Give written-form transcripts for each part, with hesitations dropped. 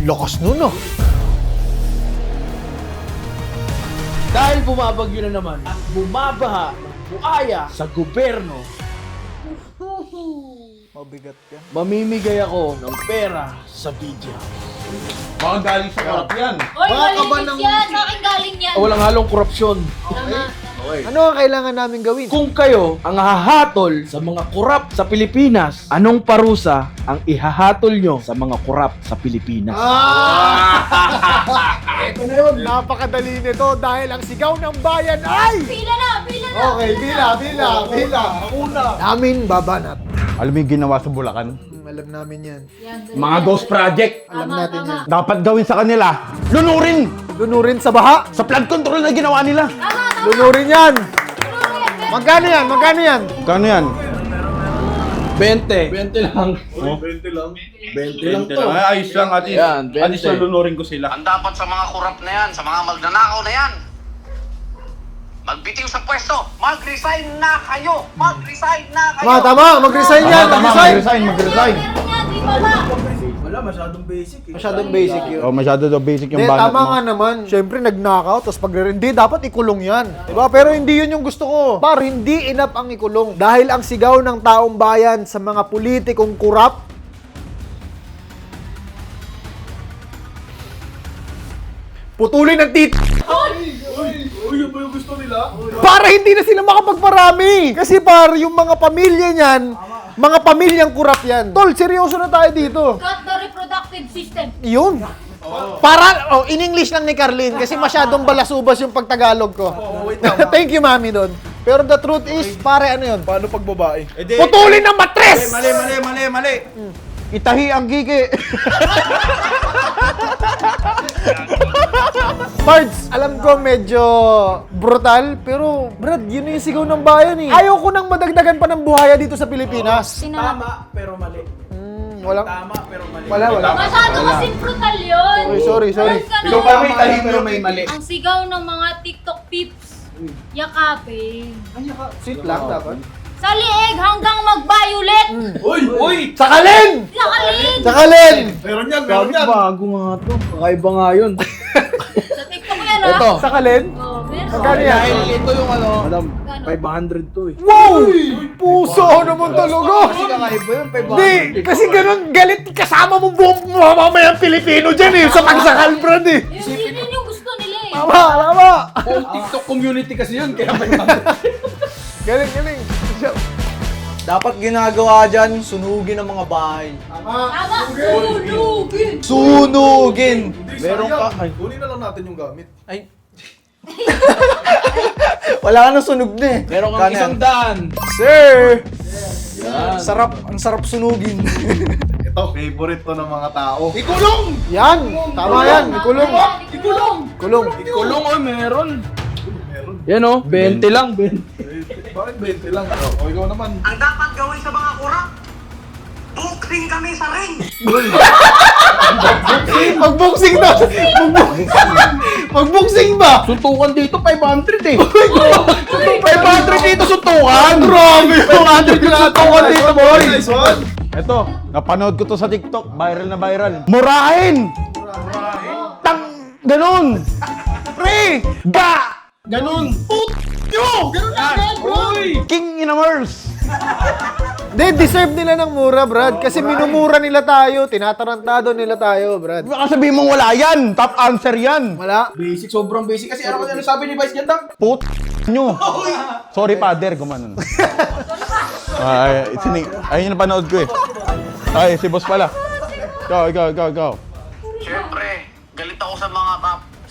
Lakas nun ah. Dahil bumabagyo na naman at bumabaha ng buaya sa gobyerno, Mabigat yan. mamimigay ako ng pera sa video. Mga galing sa korap yan. Oy, Baka ba malinis ng- yan! Sa akin galing yan! Walang halong korupsyon. Tama. Ano ang kailangan namin gawin? Kung kayo ang hahatol sa mga kurap sa Pilipinas, anong parusa ang ihahatol nyo sa mga kurap sa Pilipinas? Ito na yun, napakadali nito dahil ang sigaw ng bayan ay... Pila na! Pila na! Okay, bila. Una! Namin babanat. Alam mo yung ginawa sa Bulacan? Alam namin yan. Yan, Mga ghost project. Alam Tama, natin tama. yan. Dapat gawin sa kanila. Lunurin! Lunurin sa baha. Sa flood control na ginawa nila. Tama! Lunurin yan. Tama yan! Magkano yan? Magkano yan? Kano yan? 20. 20 lang. 20 lang to. Ay, ayos lang, ate. Yan, 20. Ate, so lunurin ko sila. Ang dapat sa mga korap na yan, sa mga magnanakaw na yan, magbitiw sa pwesto, mag-resign na kayo! Mag-resign na kayo! Tama, mag-resign yan. Tama, Mag-resign. mag-resign. Meron yan, di ba ba? Wala, masyadong basic eh. Masyadong basic yun. Oh, masyado daw basic yung Hindi, banat tama mo. nga naman. Siyempre, nag-knockout, tapos pag hindi, dapat ikulong yan. Diba? Pero hindi yun yung gusto ko. Par, hindi enough ang ikulong. Dahil ang sigaw ng taong bayan sa mga politikong kurap, putulin ang tit... Para hindi na sila makapagparami. Kasi par, yung mga pamilya niyan, mga pamilyang kurap yan. Tol, seryoso na tayo dito. Cut the reproductive system. Yun. Para, in English lang ni Carlin kasi masyadong balasubas yung pagtagalog ko. Thank you, mami, doon. Pero the truth is, pare, ano yun? Paano pag babae? Putulin ng matres! Mali. Itahi ang gigi. Pards, alam ko medyo brutal, pero Brad, yun yung sigaw ng bayan eh. Ayaw ko nang madagdagan pa ng buhaya dito sa Pilipinas. Tama, pero mali. Walang... Tama, pero mali. Wala. Masyado kasing brutal yun! Sorry. Parang ganun. Ikaw pa may tahi pero may mali. Ang sigaw ng mga TikTok peeps, yakapin. Sweet lang dapat. Sa liig hanggang mag-violet! Uy! Sakalin! Yakalin! Sakalin! Meron yan. Bago nga to. Kakaiba nga yun. Sa TikTok yan ah! Ito. Sakalin? Oh, meron. Magkano yan? Dahil ito yung ano. Madam, Magkano? 500 to eh. Wow! Puso naman talaga! Kasi kakaiba yun, 500. Hindi, kasi ganun galit kasama mo buong mamamayang Pilipino dyan eh, sa pagsakal, Brad eh. Yun yung gusto nila eh. Tama! Buong TikTok community kasi yun, kaya 500. Galing. Dapat ginagawa dyan, sunugin ang mga bahay. Tama! Sunugin! Sunugin! Meron ka. Ay, Kunin na lang natin yung gamit. Ay. Wala ka nang sunog na eh. meron kang Kanan. 100. Sir! Ang sarap sunugin. Ito, favorite to ng mga tao. Ikulong! Yan! Tama yan! Ikulong! Ikulong! Kulong! Ikulong oh, meron. Yan oh, 20 lang, 20. Bakit 20 lang? O, ikaw naman. Ang dapat gawin sa mga korap, boxing kami sa ring! Magboxing na! Magboxing ba? Suntukan dito, 500 eh. 500 dito suntukan! Grabe! 500 dito suntukan dito, boy! Nice one! Eto, napanood ko to sa TikTok. Viral na viral. Murahin! Ganun! Pre! Ganun. Ganun agad, bro! King in a Mars! They deserve nila ng mura, Brad. Kasi minumura nila tayo. Tinatarantado nila tayo, Brad. Baka sabihin mong wala yan! Top answer yan! Wala. Basic, sobrang basic. Kasi ano sabi ni Vice Ganda? Put nyo. Sorry, father. Gumanon. Ayun yung napanood ko eh. Ay, si boss pala. Go. Siyempre, galit ako sa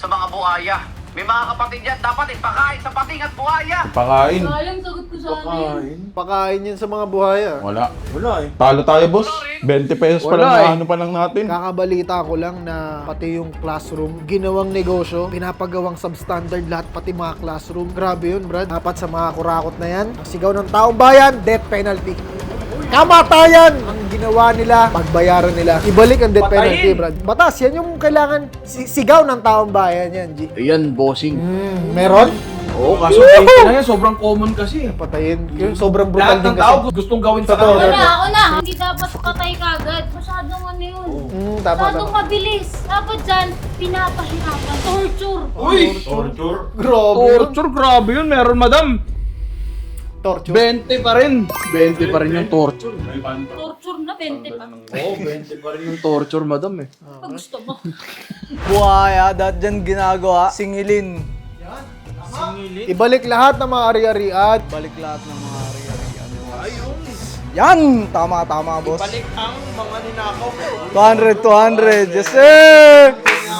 mga buhaya. May mga kapatid yan, dapat ipakain sa pating at buhaya. Pakain. Sayang sagot ko sana yun. Pakain yan sa mga buhaya. Wala. Wala eh. Talo tayo, boss. 20 pesos pa Wala lang. eh. Ano pa lang natin. Kakabalita ko lang na pati yung classroom, ginawang negosyo, pinapagawang substandard lahat, pati mga classroom. Grabe yun, Brad. Dapat sa mga kurakot na yan, ang sigaw ng taong bayan, death penalty. Kamatayan ang ginawa nila, pagbayaran nila. Ibalik ang death penalty, Brad. Batas, yan yung kailangan sigaw ng taong bayan yan, G. Ayan, bossing. Meron? Oo, kaso 20 lang yan, sobrang common kasi. Patayin. Yun, sobrang brutal Lahat din ng tao kasi. gustong gawin sa Totoo. kanila. Ako na. Hindi dapat patay kagad. Masyadong ano yun. Tama, Masyadong tama. mabilis. Dapat dyan, pinapahirapan. Torture. Uy! Torture. Grabe yun. Torture, grabe yun. Meron, madam. Torture. 20 pa rin. 20 pa rin yung torture. Torture na, 20 pa. Oo, 20 pa rin yung torture, madam eh. Pag gusto mo. Buhaya, dahil dyan ginagawa, singilin. Ibalik lahat ng mga ari-arian. Balik lahat ng mga ari-arian. Yan! Tama, boss. Balik ang mga ninakaw. 200, yes sir!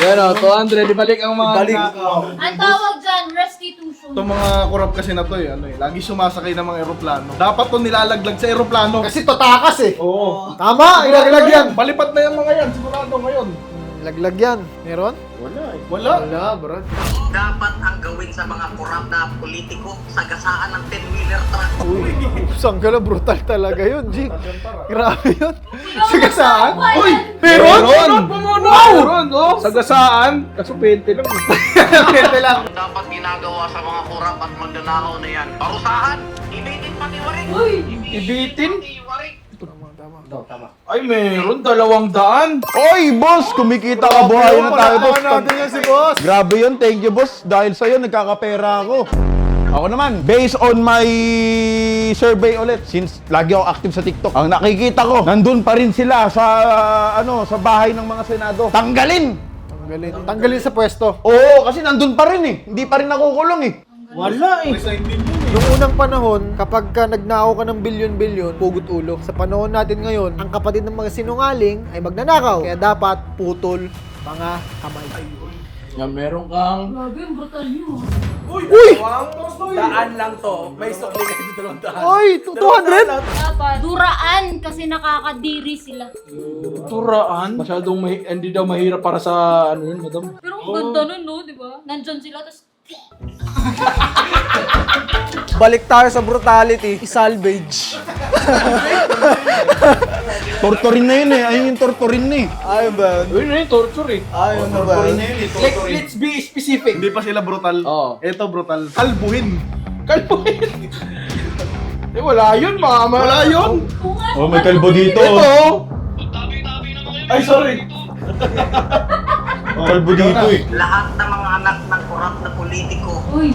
Yan o, 200. Ibalik ang mga Balik. ninakaw. Ang tawag dyan, restitution. Itong mga kurap kasi na to lagi sumasakay ng mga eroplano. Dapat to nilalaglag sa eroplano. Kasi tatakas eh. Oo. Tama, ilaglag yan. Balipat na yung mga yan, sigurado ngayon. Laglag yan. Meron? Wala. Wala, bro. Dapat ang gawin sa mga korap na politiko, sagasaan ng 10-wheeler truck. Uy, sanggala, brutal talaga yun, G. Grabe yun. Sige saan? Uy! Meron? Meron, oh. Sagasaan. Kaso 20 lang. Pwede lang. Dapat ginagawa sa mga korap at magnanakaw na yan. Parusahan, ibitin pati waring. Ibitin? Waring. Ay, meron. 200. Oy, boss! Kumikita ka, buhay na tayo, boss. natin yan si boss. Grabe yun, thank you, boss. Dahil sa'yo, nagkakapera ako. Ako naman, based on my survey ulit, since lagi ako active sa TikTok, ang nakikita ko, nandun pa rin sila sa, sa bahay ng mga senado. Tanggalin! Tanggalin sa pwesto. Oo, kasi nandun pa rin eh. Hindi pa rin nakukulong eh. Wala eh. Noong unang panahon, kapag ka nagnakaw ka ng bilyon-bilyon, pugot ulo. Sa panahon natin ngayon, ang kapatid ng mga sinungaling ay magnanakaw. Kaya dapat putol mga kamay. Yan, meron kang... Grabe, ang brutal nyo. Uy! Daan lang to. May sukli kayo dito lang daan. Uy! 200? Dapat, duraan kasi nakakadiri sila. Turaan. Masyadong hindi daw mahirap para sa ano yun, madam. Pero ang ganda nun, no? Di ba? Nandyan sila, tapos Balik tayo sa brutality, salvage. Torturin na yun eh. Ayun yung torturin na eh. Ayun ba? Yun na yung torture eh. Ayun na ba? Let's be specific. Hindi pa sila brutal. Oo. Ito brutal. Kalbuhin. Kalbuhin. Eh, wala yun, mama. Wala yun. Oh, may kalbo dito. Ito. Ay, sorry. Kalbo dito eh. Lahat ng mga anak ng korap na politiko, uy,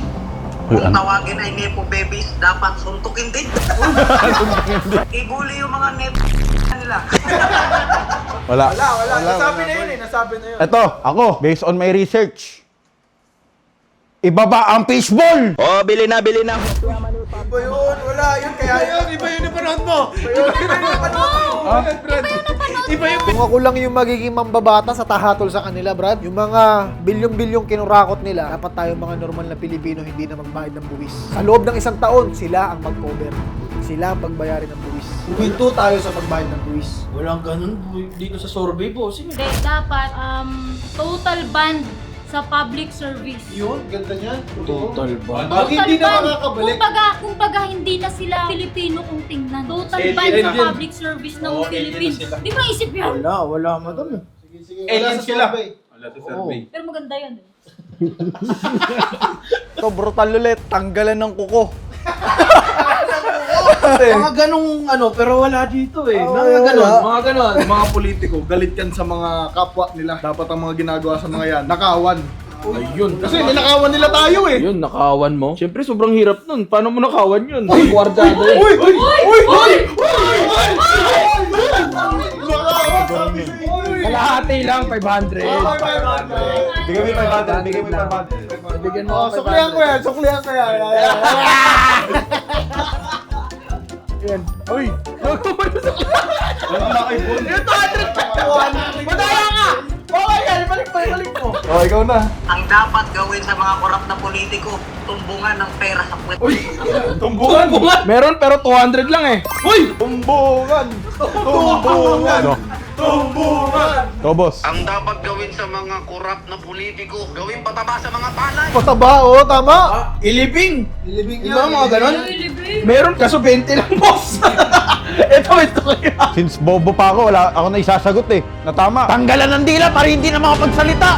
kung tawagin ay nepo babies, dapat suntukin din. Ibuli yung mga nepo nila. Wala. Nasabi na yun eh, nasabi na yun. Ito, ako, based on my research, ibaba ang fishball! Iba yun, wala yun, kaya yun. Iba yun yung panahon mo. Kung ako lang yung magiging mambabata sa tahatol sa kanila, Brad, yung mga bilyong-bilyong kinurakot nila, dapat tayo mga normal na Pilipino hindi na magbayad ng buwis. Sa loob ng isang taon, sila ang mag-cover. Sila ang pagbayarin ng buwis. Huwinto tayo sa pagbayad ng buwis. Walang ganun dito sa survey po. Sige. hindi, dapat, total ban sa public service. Yun, ganda niyan. Total ba? Pag hindi na makakabalik. Kumbaga, hindi na sila Pilipino kung tingnan. Total ban sa public service ng Philippines. Di ba isip yun? Wala, madam eh. Alien sila. Pero maganda yun. Ito, brutal ulit. Tanggalan ng kuko. Mga ganong ano, pero wala dito eh. Mga ganon. Mga politiko, galit yan sa mga kapwa nila. Dapat ang mga ginagawa sa mga yan, nakawan. Ayun. Kasi ninakawan nila tayo eh. Yun, nakawan mo. Siyempre, sobrang hirap nun. Paano mo nakawan yun? Guardado yun. Uy! Uy! Uy! Uy! Kalahati lang, 500. Bigyan mo yung 500, bigyan mo yung 500. Bigyan mo Oh, ako suklihan ko yan, suklihan ko yan. Yan. Uy! Wala na kay Bon. Yung 200! Madaya ka! Okay yan, balik mo. Oh, ikaw na. Ang dapat gawin sa mga korap na politiko, tumbungan ng pera sa puwet. Tumbungan. Meron pero 200 lang eh. Uy! Tumbungan. Tumbungan. Tumbungan. Ito, boss. Ang dapat gawin sa mga korap na politiko, gawin pataba sa mga palay. Pataba, oh, tama. Ilibing! Ilibing Diba mga ganon? Uy, libre. Meron kaso 20 lang, boss. ito kaya. Since bobo pa ako, wala ako na isasagot eh. Na tama. Tanggalan ng dila para hindi na makapagsalita.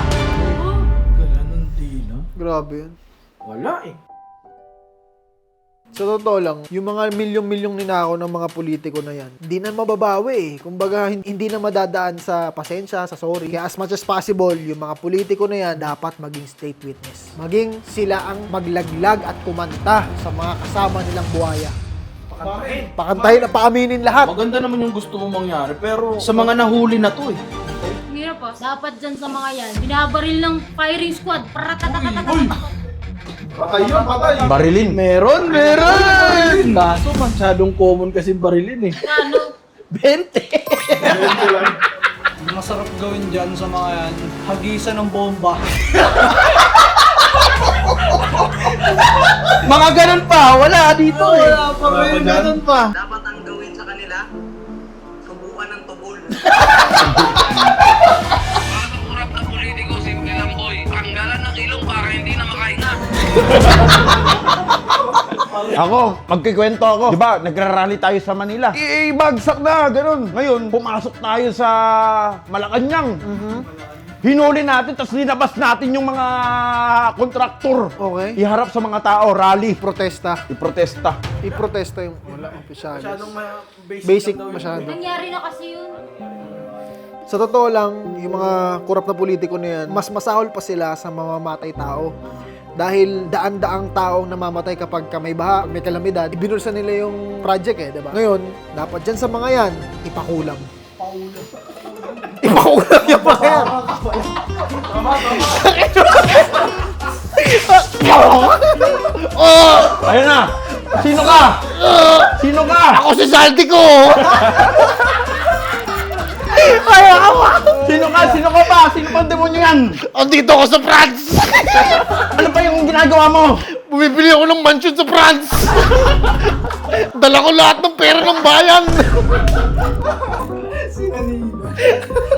Gala ng dila? Grabe yun. Wala eh. Sa totoo lang, yung mga milyong-milyong ninakaw ng mga politiko na yan, hindi na mababawi eh. Kumbaga, hindi na madadaan sa pasensya, sa sorry. Kaya as much as possible, yung mga politiko na yan, dapat maging state witness. Maging sila ang maglaglag at kumanta sa mga kasama nilang buhaya. Pakantahin na paaminin lahat. Maganda naman yung gusto mong mangyari, pero sa mga nahuli na to eh. Hirap ah. Dapat dyan sa mga yan, binabaril ng firing squad. Paratatatatatatat. Patay yun, patay. Barilin. Meron! Kaso masyadong common kasi barilin eh. Ano? 20! Masarap gawin dyan sa mga yan, hagisan ng bomba. Mga ganun pa, wala dito eh. Wala pa rin, ganun pa. Dapat ang gawin sa kanila, subukan ng tubol. Mga kurap na politiko, simple lang boy. Tanggalan ng ilong para hindi na makahinga. Ako, magkikwento ako. Di ba, nagrarally tayo sa Manila. Ibagsak na, ganun. Ngayon, pumasok tayo sa Malacanang. Hinuli natin, tapos linabas natin yung mga kontraktor. Okay. Iharap sa mga tao, rally. Protesta. Iprotesta. Iprotesta yung wala official. Basic masyado. Nangyari na kasi yun. Sa totoo lang, yung mga kurap na politiko na yan, mas masahol pa sila sa mamamatay tao. Dahil daan-daang taong namamatay kapag may baha, may kalamidad, ibinulsa nila yung project eh, diba? Ngayon, dapat dyan sa mga yan, ipakulam. Ipakulam yung mga yan. Ayun na! Sino ka? Sino ka? Ako si Salty ko! Sino ka? Sino ka pa? Sino pang demonyo yan? Andito ako sa France! Ano pa yung ginagawa mo? Bumibili ako ng mansion sa France! Dala ko lahat ng pera ng bayan!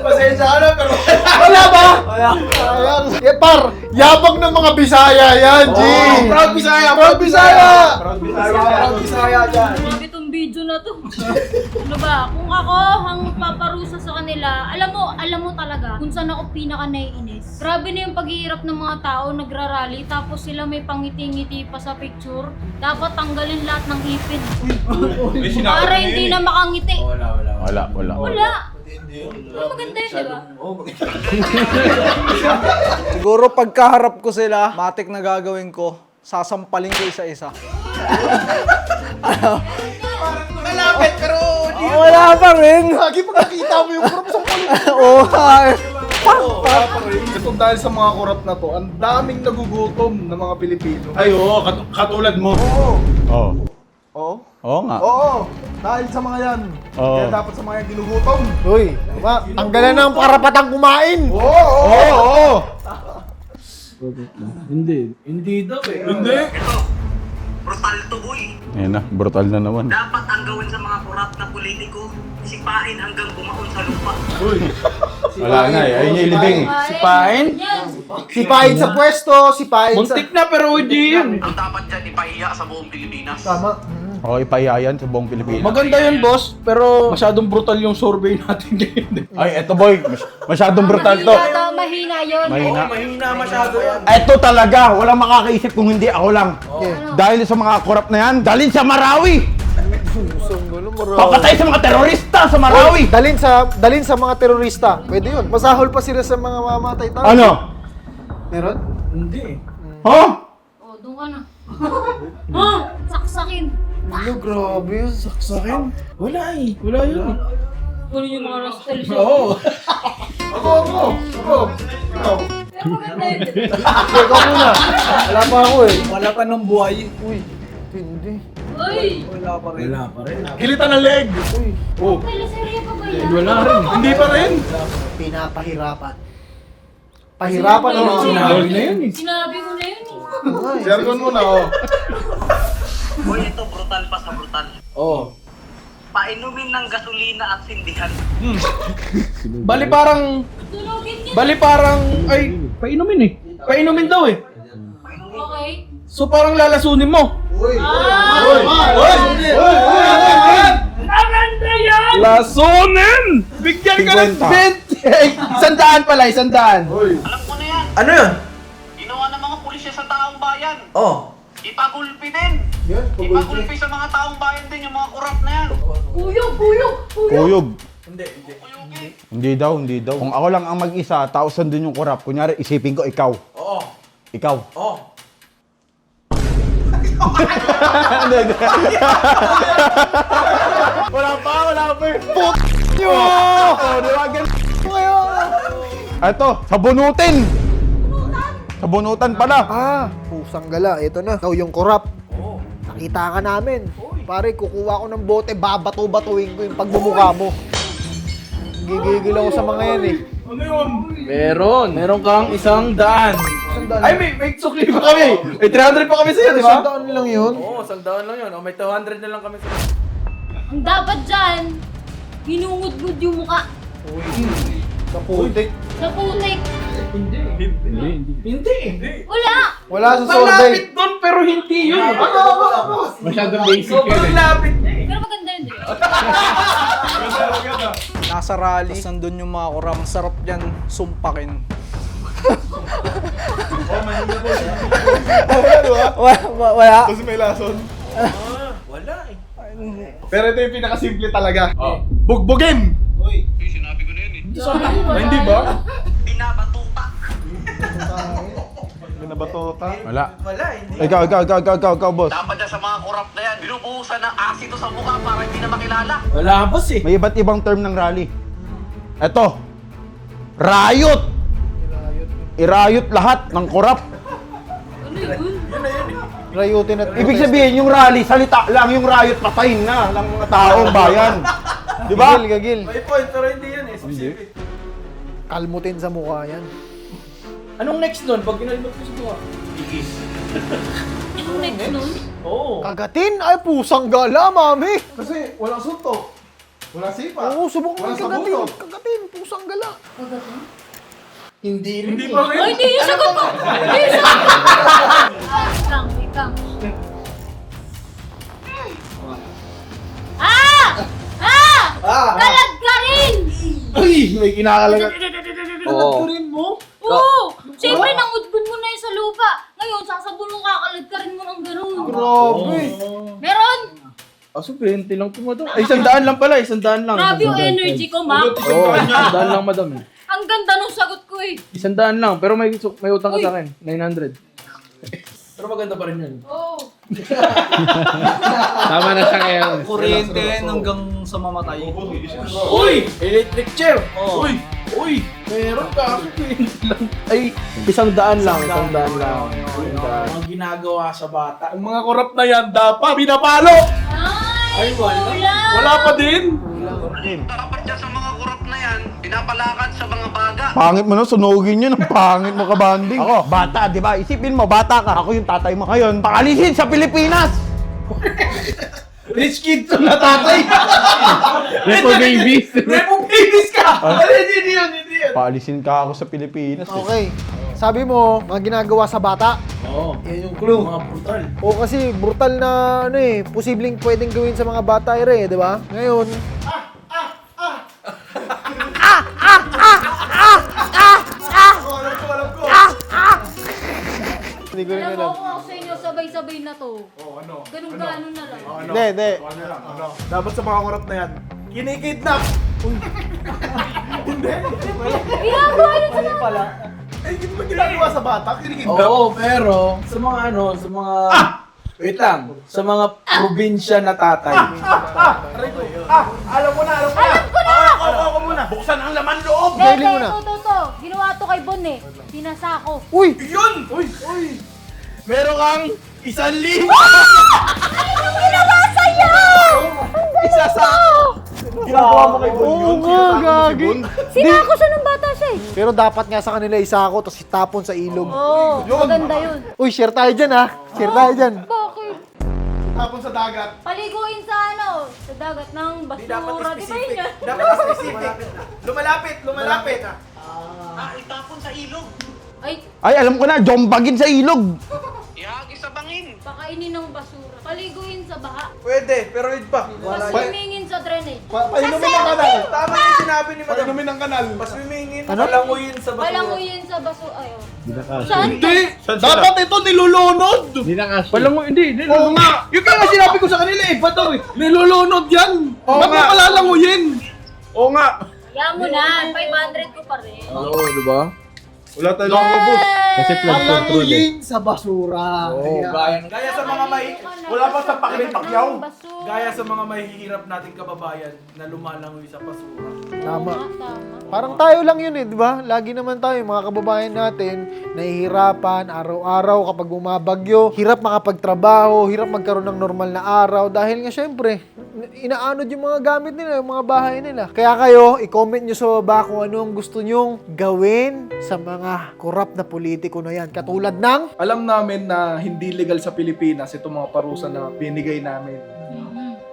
Pasensya ka na, pero Wala ba? Wala. Yeah, par, yabang ng mga Bisaya yan, G! proud Bisaya, Proud Bisaya! Proud Bisaya dyan. Grabe tong video na to. Ano ba? Kung ako ang paparusa sa kanila, alam mo talaga kung saan ako pinaka naiinis. Grabe na yung paghihirap ng mga tao, nagrarally, tapos sila may pangiti-ngiti pa sa picture. Dapat tanggalin lahat ng ipin. Para hindi na makangiti. Wala. Wala. Maganda yun, di ba? Siguro pagkaharap ko sila, matik na gagawin ko, sasampalin ko isa-isa. Malapit, pero Wala pa rin! Lagi pag nakita mo yung kurap sa politiko. Oo, wala pa rin. Ito dahil sa mga kurap na to, ang daming nagugutom ng mga Pilipino. Ay, oo, katulad mo. Oo. Oo. Oo nga. Oo, dahil sa mga yan. Oo. Kaya dapat sa mga yan ginugutom. Uy, tanggalan na ang karapatang kumain! Oo. Hindi daw eh. Hindi. Brutal to boy. Ayan na, brutal na naman. Dapat ang gawin sa mga kurap na politiko, sipain hanggang bumaon sa lupa. Wala na eh, ayun yung ilibing eh. Sipain? Yan. Sipain sa pwesto, sipain sa... Muntik na pero hindi yun. Ang dapat dyan ipahiya sa buong Pilipinas. Tama. Oo, ipahiyayan sa buong Pilipinas. Maganda yun boss, pero masyadong brutal yung survey natin ngayon. Ay, eto boy, masyadong brutal to. Mahina yun. Mahina. Mahina masyado yan. Eto talaga, walang makakaisip kung hindi ako lang. Yeah. Dahil sa mga korap na yan, dalhin sa Marawi! Pusong gulo, maro. Papatay sa mga terorista sa Marawi! Dalin sa mga terorista. Pwede yun. Masahol pa sila sa mga mamatay tao. Ano? Meron? Hindi. Huh? Oh, doon ka na. Ha? Saksakin. Ano, grabe yun. Saksakin? Wala eh. Wala yun. Ano yung mga rastal siya? Oo. Ako. Ikaw. Pero maganda yun. Ikaw muna. Wala pa ako eh. wala pa ng buhay. Uy, hindi. Uy! Wala pa rin. Wala pa rin. Gilitan ng leg. Oh. Teleserye pa ba yan? Wala rin. Hindi pa rin. Pinapahirapan. Pahirapan ang mga Sinabi na yun eh. Sinabi ko na yun eh. Jargon muna, oh. Boy, ito brutal pa sa brutal. Oo. Painumin ng gasolina at sindihan. Bali parang, Tulogin niya. ay, painumin eh. Painumin daw eh. Okay. So parang lalasunin mo. Maganda yan! Lasunin! Bigyan ka ng 20! 100 pala, 100. Hoy. Alam ko na yan. Ano yun? Ginawa ng mga pulisya sa taong bayan. Oh. ipagulpi din. Yan, Ipagulpi sa mga taong bayan din yung mga kurap na yan. Kuyog. Hindi daw. Kung ako lang ang mag-isa, tausan din yung kurap. Kunyari, isipin ko, ikaw. Oo. Ikaw. Oo. Wala pa. Yo! Oh, di ba? Ito, sabunutin. Sabunutan pala. Ah, pusang gala. Ito na. Ikaw yung korap. Nakita ka namin. Pare, kukuha ko ng bote, babato-batuin ko yung pagmumukha mo. Gigigil ako sa mga yan eh. Ano yun? Meron kang 100. Sandali. Ay, may sukli pa kami. May 300 pa kami sa'yo, di ba? Sandaan lang yun. Oo, 100 lang yun. O, may 200 na lang kami sa'yo. Ang dapat dyan, hinungod-ngod yung mukha. Kaputik. Sa putik. Hindi. Wala. Wala sa survey. Malapit doon, pero hindi yun. Masyadong basic yun. Sobrang lapit niya eh. Pero maganda yun, di ba? Nasa rally, tapos nandun yung mga kurap. Ang sarap dyan, sumpakin. Wala. Tapos may lason. Wala eh. Pero ito yung pinakasimple talaga. Bugbugin! Sinabi ko na yun eh. Hindi ba? Pinabatuta. Binabatota. Wala. Wala, hindi. Ikaw, boss. Dapat dyan sa mga kurap na yan, binubuhusan ng asito sa mukha para hindi na makilala. Wala, boss eh. May iba't ibang term ng rally. Ito, riot. I-riot lahat ng korap. Ano yun? Rayutin at Ibig sabihin, yung rally, salita lang, yung riot, patayin na ng mga taong bayan. Di ba? Gagil. May point, pero hindi yan eh. Specific. Kalmutin sa mukha yan. Anong next nun? Pag ginalibot ko sa buka? Yung next nun? Oo. Kagatin? Ay, pusang gala, mami. Kasi walang suntok. Walang sipa. Oo, subok mo Walang yung kagatin. sabutok. Kagatin, pusang gala. Hindi Hindi pa rin. Ay, hindi yung sagot ko! Hindi yung sagot ko! Wait lang. Kalag ka rin! Ay, may kinakalagat. Oo. rin mo? Oo! Siyempre, nangudbun mo na yun sa lupa. Ngayon, sasabulong kakalag ka rin mo ng ganun. Grabe. Meron! Aso, 20 lang tumato. Ay, 100 lang pala. 100 lang. Grabe yung energy ko, ma. Oo, 100 lang, madam. Ang ganda nung sagot ko eh. 100 lang, pero may utang ka sa akin. 900. Pero maganda pa rin yun. Oo. Tama na siya ngayon. Kuryente hanggang sa mamatay. Uy! Electric chair! Uy! Meron ka. Ay, 100 lang. 100 lang. Ang ginagawa sa bata. Ang mga kurap na yan, dapat binapalo! Ay, wala. Wala pa din! Dapat dyan sa mga kurap na yan, pinapalakan sa mga baga. Pangit mo na, sunugin yun. Ang pangit mo ka, banding. Ako, bata, di ba? Isipin mo, bata ka. Ako yung tatay mo ngayon. Pakalisin sa Pilipinas! Rich kid to na tatay! Repo babies! Repo babies ka! Hindi yun. Paalisin ka ako sa Pilipinas. Okay. Sabi mo, mga ginagawa sa bata. Oo. Yan yung clue. Mga brutal. O kasi brutal na ano eh, posibleng pwedeng gawin sa mga bata eh, di ba? Ngayon, hindi ko rin Alam mo, alam. kung ako sa inyo, sabay-sabay na to. Ano? Ganun na lang. Hindi, hindi. Ano? Dapat sa mga kurap na yan, kinikidnap! Ginagawa yun sa mga... Eh, hindi ba ginagawa sa bata? Kinikidnap? Oo, pero sa mga sa mga... Wait lang. Sa mga probinsya na tatay. Alam ko na! Ako muna, buksan ang laman loob! Galing mo na. Ito. Ginawa to kay Bon eh. Sinasako. Uy! Yun! Uy! Meron kang 1,000! Anong ginawa sa'yo? Isa sa... Ginagawa mo kay Oo nga, gagi. Sinako siya ng bata siya eh. Pero dapat nga sa kanila isa ako, tapos itapon sa ilog. Oo, maganda yun. Uy, share tayo dyan ha. Share tayo dyan. Bakit? Tapon sa dagat. Paliguin sa ano, sa dagat ng basura. Di ba yun yan? Dapat specific. Lumalapit. Itapon sa ilog. Ay, Ay, alam ko na, jombagin sa ilog! Ihagis sa bangin. Pakainin ng basura. Paliguin sa baha. Pwede, pero wait pa. Wala yan. Paswimingin sa drainage. Painumin ng kanal. Tama yung sinabi ni Madam. Painumin ng kanal. Paswimingin. Ano? Palanguyin sa basura. Palanguyin sa basura. Ayun. Saan? Hindi! Dapat ito nilulunod! Walang hindi. Oo nga! Yung kaya nga sinabi ko sa kanila eh, ba't daw eh? Nilulunod yan! Oo Ba't mo nga. palalanguyin? Oo nga. Kaya mo na. 500 ko pa rin. Oo, di ba? Wala tayong nakakabos. Kasi palanguyin sa basura. Gaya sa mga may... Wala pa sa pakipakyaw. Basura. Gaya sa mga mahihirap nating kababayan na lumalangoy sa basura. Tama. Tama. Parang tayo lang yun eh, di ba? Lagi naman tayo, mga kababayan natin, nahihirapan araw-araw kapag bumabagyo, hirap makapagtrabaho, hirap magkaroon ng normal na araw dahil nga syempre, inaanod yung mga gamit nila, yung mga bahay nila. Kaya kayo, i-comment nyo sa baba kung ano ang gusto nyong gawin sa mga korap na politiko na yan. Katulad ng Alam namin na hindi legal sa Pilipinas itong mga parusa na binigay namin.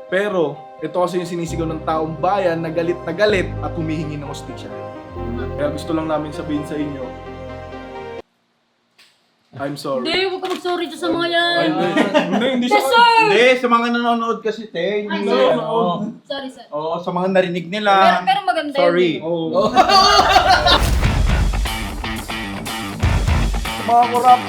Pero, ito kasi yung sinisigaw ng taong bayan na galit at humihingi ng hostisya. Kaya gusto lang namin sabihin sa inyo, I'm sorry. Hindi, huwag ka mag-sorry dyan sa mga yan. Hindi Yes, sir! Hindi, sa mga nanonood kasi, te. Ay, Hindi. sorry. Oo. Sorry, sir. Oo, sa mga narinig nila. Pero maganda Sorry. yun. Oh. Mga kurap,